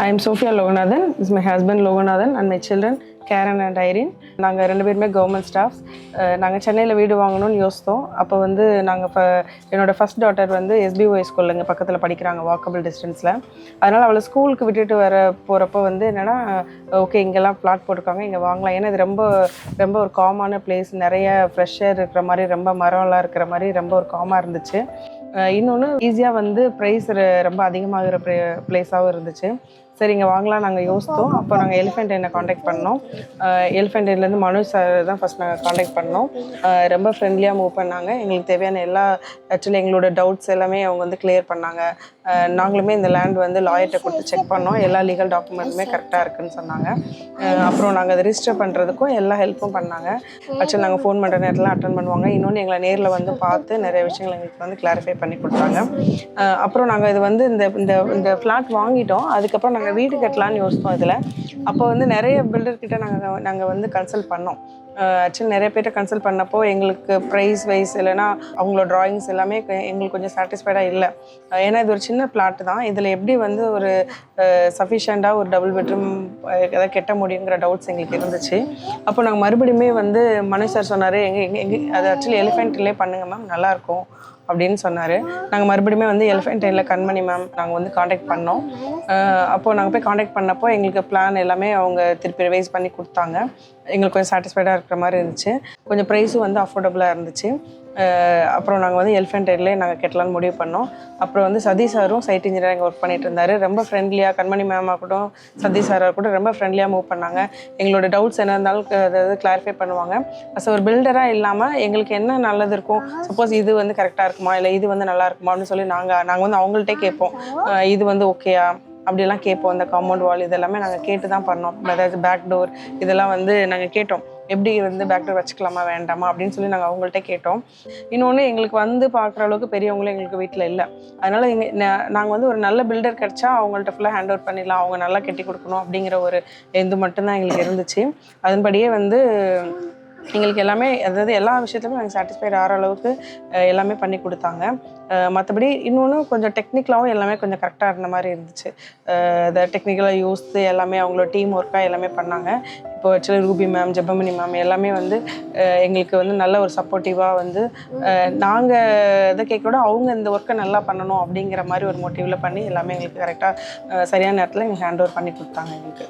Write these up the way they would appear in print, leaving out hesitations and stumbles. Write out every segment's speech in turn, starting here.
I am Sophia Loganathan. This is my husband Loganathan and my children Karen and Irene. நாங்கள் 2 பேருமே government staffs. நாங்கள் சென்னையில் வீடு வாங்கணும்னு யோசித்தோம். அப்போ வந்து நாங்கள் என்னோடய ஃபஸ்ட் டாட்டர் வந்து SBOI ஸ்கூலில் இங்கே பக்கத்தில் படிக்கிறாங்க, வாக்கபிள் டிஸ்டன்ஸில். அதனால் அவளை ஸ்கூலுக்கு விட்டுட்டு போகிறப்போ வந்து என்னென்னா, ஓகே இங்கெல்லாம் பிளாட் போட்டிருக்காங்க, இங்கே வாங்கலாம். ஏன்னா இது ரொம்ப ரொம்ப ஒரு காமான பிளேஸ், நிறைய ஃப்ரெஷ்ஷாக இருக்கிற மாதிரி, ரொம்ப மரம்லாம் இருக்கிற மாதிரி ரொம்ப ஒரு காமாக இருந்துச்சு. இன்னொன்று ஈஸியாக வந்து ப்ரைஸ் ரொம்ப அதிகமாகிற பிளேஸாகவும் இருந்துச்சு. சரி இங்கே வாங்கலாம் நாங்கள் யோசித்தோம். அப்போ நாங்கள் எலிஃபெண்ட் என்னை காண்டாக்ட் பண்ணோம். எலிஃபெண்ட் இன்லேருந்து மனோஜ் சார் தான் ஃபஸ்ட் நாங்கள் காண்டாக்ட் பண்ணோம். ரொம்ப ஃப்ரெண்ட்லியாக மூவ் பண்ணாங்க. எங்களுக்கு தேவையான எல்லா ஆக்சுவலி எங்களோட டவுட்ஸ் எல்லாமே அவங்க வந்து கிளியர் பண்ணாங்க. நாங்களுமே இந்த லேண்ட் வந்து லாயர்கிட்ட கொடுத்து செக் பண்ணோம். எல்லா லீகல் டாக்குமெண்ட்டுமே கரெக்டாக இருக்குதுன்னு சொன்னாங்க. அப்புறம் நாங்கள் அதை ரிஜிஸ்டர் பண்ணுறதுக்கும் எல்லா ஹெல்ப்பும் பண்ணாங்க. ஆக்சுவலி நாங்கள் ஃபோன் பண்ணுற நேரத்தில் அட்டன் பண்ணுவாங்க. இன்னொன்று எங்களை நேரில் வந்து பார்த்து நிறைய விஷயங்கள் எங்களுக்கு வந்து கிளாரிஃபை பண்ணி கொடுத்தாங்க. அப்புறம் நாங்கள் இது வந்து இந்த ஃப்ளாட் வாங்கிட்டோம். அதுக்கப்புறம் நாங்கள் வீடு கட்டலான்னு யோசித்தோம். இதில் அப்போ வந்து நிறைய பில்டர்கிட்ட நாங்கள் வந்து கன்சல்ட் பண்ணோம். ஆக்சுவலி நிறைய பேர்ட்ட கன்சல்ட் பண்ணப்போ எங்களுக்கு ப்ரைஸ் வைஸ் இல்லைன்னா அவங்களோட ட்ராயிங்ஸ் எல்லாமே எங்களுக்கு கொஞ்சம் சாட்டிஸ்ஃபைடாக இல்லை. ஏன்னா இது ஒரு சின்ன பிளாட் தான். இதில் எப்படி வந்து ஒரு சஃபிஷியண்ட்டாக ஒரு டபுள் பெட்ரூம் எதாவது கட்ட முடியுங்கிற டவுட்ஸ் எங்களுக்கு இருந்துச்சு. அப்போ நாங்கள் மறுபடியுமே வந்து மனோஜ் சார் சொன்னார், அது ஆக்சுவலி எலிஃபெண்ட்லேயே பண்ணுங்கள் மேம், நல்லாயிருக்கும் அப்படின்னு சொன்னார். நாங்கள் மறுபடியுமே வந்து எலிஃபெண்ட் டைனில் கண்மணி மேம் நாங்கள் வந்து காண்டாக்ட் பண்ணோம். அப்போது நாங்கள் போய் காண்டாக்ட் பண்ணப்போ எங்களுக்கு பிளான் எல்லாமே அவங்க திருப்பி ரிவைஸ் பண்ணி கொடுத்தாங்க. எங்களுக்கு கொஞ்சம் சாட்டிஸ்ஃபைடாக இருக்கிற மாதிரி இருந்துச்சு. கொஞ்சம் ப்ரைஸும் வந்து அஃபோர்டபுளாக இருந்துச்சு. அப்புறம் நாங்கள் வந்து எலிஃபெண்ட் டைன்லேயே நாங்கள் கட்டலான்னு முடிவு பண்ணோம். அப்புறம் வந்து சதீஷ் சாரும் சைட் இன்ஜினியரிங் ஒர்க் பண்ணிட்டு இருந்தார். ரொம்ப ஃப்ரெண்ட்லியாக, கண்மணி மேமாக இருக்கட்டும், சதீஷ் சாராக கூட ரொம்ப ஃப்ரெண்ட்லியாக மூவ் பண்ணாங்க. எங்களோட டவுட்ஸ் என்ன இருந்தாலும் அதாவது கிளாரிஃபை பண்ணுவாங்க. ஒரு பில்டராக இல்லாமல் எங்களுக்கு என்ன நல்லது இருக்கும், சப்போஸ் இது வந்து கரெக்டாக இருக்குமா இல்லை இது வந்து நல்லா இருக்குமா அப்படின்னு சொல்லி நாங்கள் வந்து அவங்கள்ட்டே கேட்போம். இது வந்து ஓகேயா அப்படியெல்லாம் கேட்போம். அந்த காம்பவுண்ட் வால் இதெல்லாமே நாங்கள் கேட்டு தான் பண்ணோம். அதாவது பேக் டோர் இதெல்லாம் வந்து நாங்கள் கேட்டோம். எப்படி வந்து பேக் டோர் வச்சுக்கலாமா வேண்டாமா அப்படின்னு சொல்லி நாங்கள் அவங்கள்ட்ட கேட்டோம். இன்னொன்று எங்களுக்கு வந்து பார்க்குற அளவுக்கு பெரியவங்களும் எங்களுக்கு வீட்டில் இல்லை. அதனால் நாங்கள் வந்து ஒரு நல்ல பில்டர் கிடச்சா அவங்கள்ட்ட ஃபுல்லாக ஹேண்ட் ஓவர் பண்ணிடலாம், அவங்க நல்லா கட்டி கொடுக்கணும் அப்படிங்கிற ஒரு இது மட்டும்தான் எங்களுக்கு இருந்துச்சு. அதன்படியே வந்து எங்களுக்கு எல்லாமே, அதாவது எல்லா விஷயத்துலையும் நாங்கள் சாட்டிஸ்ஃபைட் ஆகிற அளவுக்கு எல்லாமே பண்ணி கொடுத்தாங்க. மற்றபடி இன்னொன்று கொஞ்சம் டெக்னிக்கலாகவும் எல்லாமே கொஞ்சம் கரெக்டாக இருந்த மாதிரி இருந்துச்சு. அதை டெக்னிக்கலாக யூஸ் எல்லாமே அவங்களோட டீம் ஒர்க்காக எல்லாமே பண்ணாங்க. இப்போ actually Ruby ma'am, Jebamani ma'am எல்லாமே வந்து எங்களுக்கு வந்து நல்ல ஒரு சப்போர்ட்டிவாக வந்து நாங்கள் இதை கேட்கக்கூட அவங்க இந்த ஒர்க்கை நல்லா பண்ணணும் அப்படிங்கிற மாதிரி ஒரு மோட்டிவில் பண்ணி எல்லாமே எங்களுக்கு கரெக்டாக சரியான நேரத்தில் எங்களுக்கு ஹேண்ட் ஓவர் பண்ணி கொடுத்தாங்க எங்களுக்கு.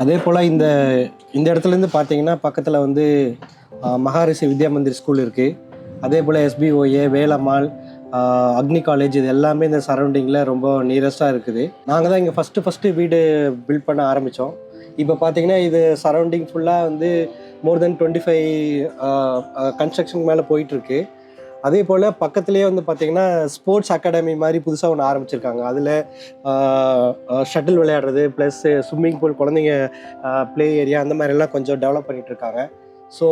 அதே போல் இந்த இடத்துலேருந்து பார்த்தீங்கன்னா பக்கத்தில் வந்து மகாரிஷி வித்யா மந்திர் ஸ்கூல் இருக்குது. அதே போல் SBOA, வேலம்மாள், அக்னி காலேஜ், இது எல்லாமே இந்த சரௌண்டிங்கில் ரொம்ப நியரஸ்ட்டாக இருக்குது. நாங்கள் தான் இங்கே ஃபஸ்ட்டு வீடு பில்ட் பண்ண ஆரம்பித்தோம். இப்போ பார்த்தீங்கன்னா இது சரௌண்டிங் ஃபுல்லாக வந்து மோர் தென் 25 கன்ஸ்ட்ரக்ஷன் மேலே போயிட்டுருக்கு. அதே போல் பக்கத்துலேயே வந்து பார்த்திங்கன்னா ஸ்போர்ட்ஸ் அகாடமி மாதிரி புதுசாக ஒன்று ஆரம்பிச்சிருக்காங்க. அதில் ஷட்டில் விளையாடுறது ப்ளஸ் ஸ்விம்மிங் பூல், குழந்தைங்க ப்ளே ஏரியா அந்த மாதிரிலாம் கொஞ்சம் டெவலப் பண்ணிகிட்ருக்காங்க. ஸோ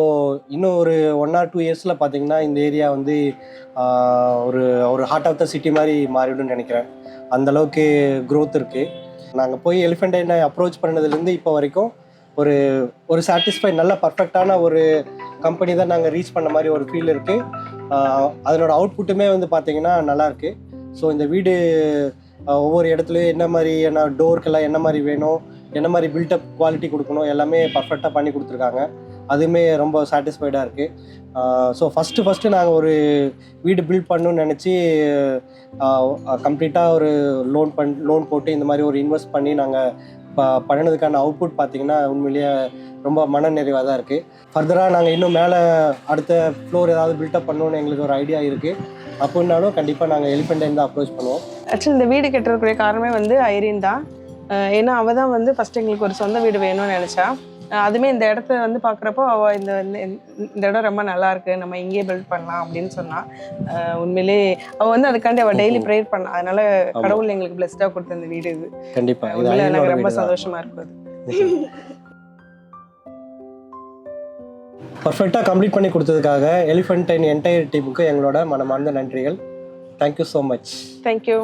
இன்னும் ஒரு 1 or 2 இயர்ஸில் பார்த்திங்கன்னா இந்த ஏரியா வந்து ஒரு ஹார்ட் ஆஃப் த சிட்டி மாதிரி மாறிவிடும்னு நினைக்கிறேன். அந்தளவுக்கு க்ரோத் இருக்குது. நாங்கள் போய் எலிஃபெண்ட் டைனை அப்ரோச் பண்ணதுலேருந்து இப்போ வரைக்கும் ஒரு சாட்டிஸ்ஃபைட், நல்ல பர்ஃபெக்டான ஒரு கம்பெனி தான் நாங்கள் ரீச் பண்ண மாதிரி ஒரு ஃபீல் இருக்குது. அதனோட அவுட்புட்டுமே வந்து பார்த்திங்கன்னா நல்லாயிருக்கு. ஸோ இந்த வீடு ஒவ்வொரு இடத்துலையும் என்ன மாதிரியான டோருக்கெல்லாம் என்ன மாதிரி வேணும், என்ன மாதிரி பில்டப் குவாலிட்டி கொடுக்கணும், எல்லாமே பர்ஃபெக்டாக பண்ணி கொடுத்துருக்காங்க. அதுவுமே ரொம்ப சாட்டிஸ்ஃபைடாக இருக்குது. ஸோ ஃபஸ்ட்டு நாங்கள் ஒரு வீடு பில்ட் பண்ணணும்னு நினச்சி கம்ப்ளீட்டாக ஒரு லோன் போட்டு இந்த மாதிரி ஒரு இன்வெஸ்ட் பண்ணி நாங்கள் பண்ணினதுக்கான அவுட்புட் பார்த்திங்கன்னா உண்மையிலேயே ரொம்ப மன நிறைவாக தான் இருக்குது. ஃபர்தராக நாங்கள் இன்னும் மேலே அடுத்த ஃப்ளோர் ஏதாவது பில்டப் பண்ணணுன்னு எங்களுக்கு ஒரு ஐடியா இருக்குது. அப்படின்னாலும் கண்டிப்பாக நாங்கள் எலிஃபெண்ட் டைன் தான் அப்ரோச் பண்ணுவோம். ஆக்சுவலி இந்த வீடு கட்டுறதுக்குரிய காரணமே வந்து ஐரீன் தான். ஏன்னா அவள் தான் வந்து ஃபஸ்ட்டு எங்களுக்கு ஒரு சொந்த வீடு வேணும்னு நினச்சா. அதுவுமே இந்த இடத்த வந்து பார்க்குறப்போ அவள் இந்த இடம் ரொம்ப நல்லாயிருக்கு, நம்ம இங்கேயே பில்ட் பண்ணலாம் அப்படின்னு சொன்னான். உண்மையிலே அவள் வந்து அதுக்காண்டி அவள் டெய்லி ப்ரேயர் பண்ணா. அதனால கடவுள் எங்களுக்கு பிளெஸ்டாக கொடுத்த இந்த வீடு இது. கண்டிப்பாக எனக்கு ரொம்ப சந்தோஷமாக இருக்குது. பர்ஃபெக்டாக கம்ப்ளீட் பண்ணி கொடுத்ததுக்காக எலிஃபெண்ட் டைன் என்டையர் டீமுக்கு எங்களோட மனமார்ந்த நன்றிகள். Thank you so much. தேங்க்யூ.